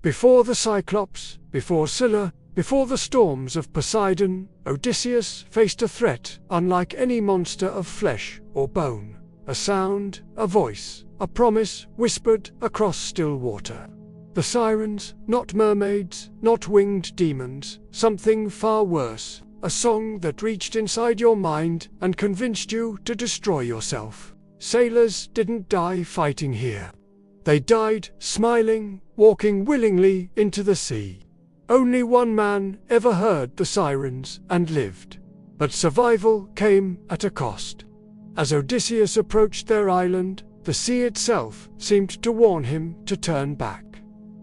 Before the Cyclops, before Scylla, before the storms of Poseidon, Odysseus faced a threat unlike any monster of flesh or bone. A sound, a voice, a promise whispered across still water. The Sirens, not mermaids, not winged demons, something far worse, a song that reached inside your mind and convinced you to destroy yourself. Sailors didn't die fighting here. They died smiling, walking willingly into the sea. Only one man ever heard the sirens and lived. But survival came at a cost. As Odysseus approached their island, the sea itself seemed to warn him to turn back.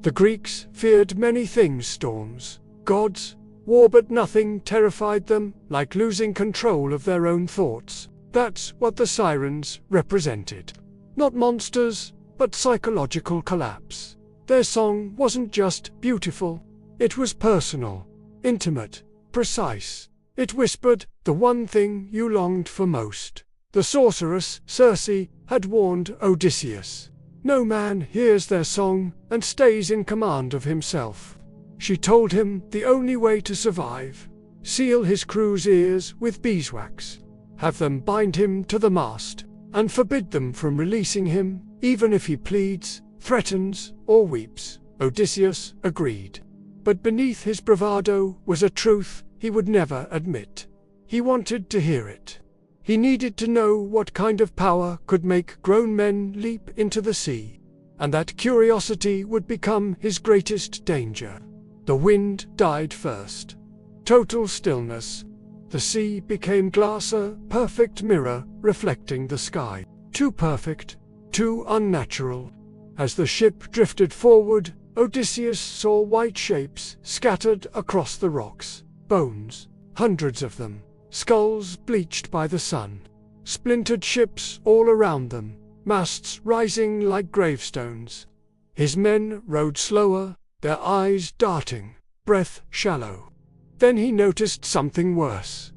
The Greeks feared many things: storms, gods, war, but nothing terrified them like losing control of their own thoughts. That's what the Sirens represented. Not monsters, but psychological collapse. Their song wasn't just beautiful, it was personal, intimate, precise. It whispered the one thing you longed for most. The sorceress, Circe, had warned Odysseus. No man hears their song and stays in command of himself. She told him the only way to survive: seal his crew's ears with beeswax, have them bind him to the mast, and forbid them from releasing him, even if he pleads, threatens, or weeps. Odysseus agreed. But beneath his bravado was a truth he would never admit. He wanted to hear it. He needed to know what kind of power could make grown men leap into the sea, and that curiosity would become his greatest danger. The wind died first. Total stillness. The sea became glass, a perfect mirror reflecting the sky. Too perfect, too unnatural. As the ship drifted forward, Odysseus saw white shapes scattered across the rocks. Bones, hundreds of them. Skulls bleached by the sun. Splintered ships all around them, masts rising like gravestones. His men rowed slower, their eyes darting, breath shallow. Then he noticed something worse.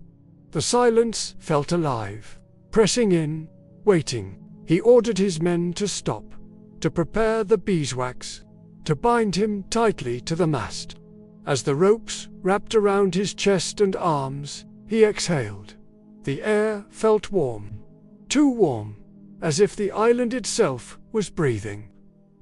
The silence felt alive, pressing in, waiting. He ordered his men to stop, to prepare the beeswax, to bind him tightly to the mast. As the ropes wrapped around his chest and arms, he exhaled. The air felt warm, too warm, as if the island itself was breathing.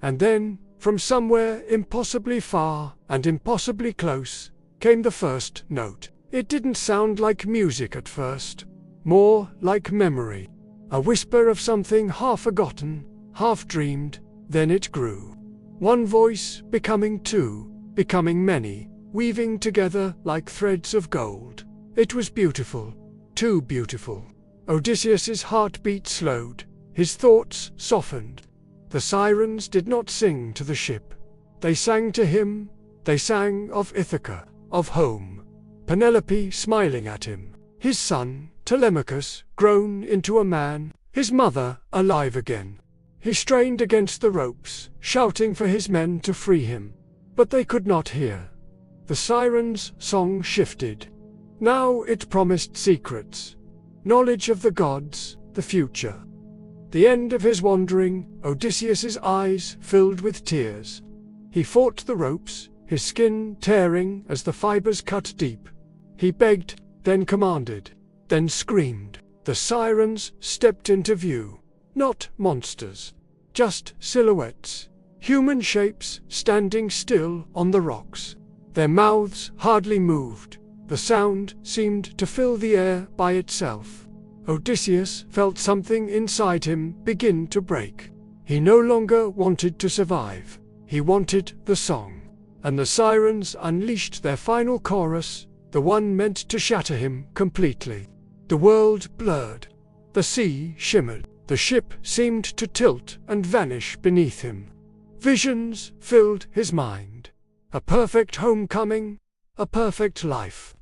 And then, from somewhere impossibly far and impossibly close, came the first note. It didn't sound like music at first, more like memory. A whisper of something half forgotten, half dreamed, then it grew. One voice becoming two, becoming many, weaving together like threads of gold. It was beautiful, too beautiful. Odysseus's heartbeat slowed, his thoughts softened. The sirens did not sing to the ship. They sang to him. They sang of Ithaca, of home. Penelope smiling at him. His son, Telemachus, grown into a man. His mother, alive again. He strained against the ropes, shouting for his men to free him. But they could not hear. The sirens' song shifted. Now it promised secrets, knowledge of the gods, the future. The end of his wandering, Odysseus's eyes filled with tears. He fought the ropes, his skin tearing as the fibers cut deep. He begged, then commanded, then screamed. The sirens stepped into view. Not monsters, just silhouettes, human shapes standing still on the rocks. Their mouths hardly moved. The sound seemed to fill the air by itself. Odysseus felt something inside him begin to break. He no longer wanted to survive. He wanted the song. And the sirens unleashed their final chorus, the one meant to shatter him completely. The world blurred. The sea shimmered. The ship seemed to tilt and vanish beneath him. Visions filled his mind. A perfect homecoming, a perfect life.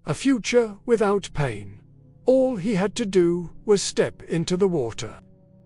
A future without pain. All he had to do was step into the water.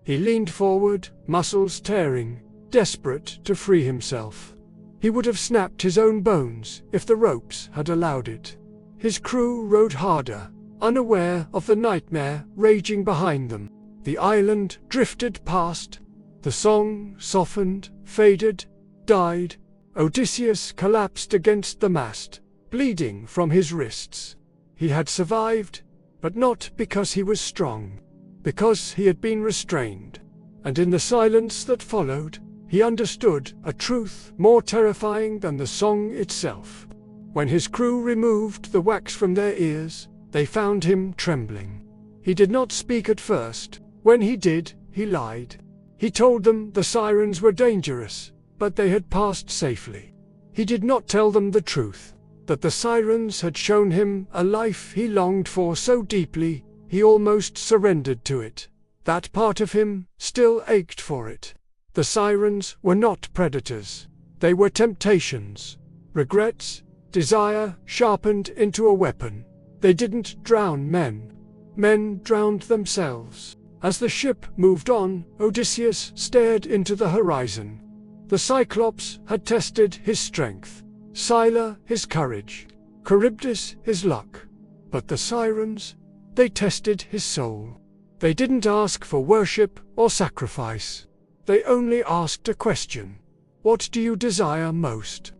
He leaned forward, muscles tearing, desperate to free himself. He would have snapped his own bones if the ropes had allowed it. His crew rowed harder, unaware of the nightmare raging behind them. The island drifted past. The song softened, faded, died. Odysseus collapsed against the mast, bleeding from his wrists. He had survived, but not because he was strong, because he had been restrained. And in the silence that followed, he understood a truth more terrifying than the song itself. When his crew removed the wax from their ears, they found him trembling. He did not speak at first. When he did, he lied. He told them the Sirens were dangerous, but they had passed safely. He did not tell them the truth, that the Sirens had shown him a life he longed for so deeply, he almost surrendered to it. That part of him still ached for it. The Sirens were not predators. They were temptations, regrets, desire sharpened into a weapon. They didn't drown men. Men drowned themselves. As the ship moved on, Odysseus stared into the horizon. The Cyclops had tested his strength, Scylla his courage, Charybdis his luck. But the Sirens, they tested his soul. They didn't ask for worship or sacrifice. They only asked a question. What do you desire most?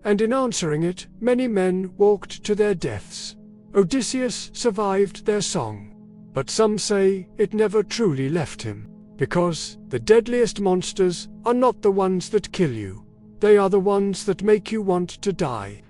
And in answering it, many men walked to their deaths. Odysseus survived their song, but some say it never truly left him, because the deadliest monsters are not the ones that kill you. They are the ones that make you want to die.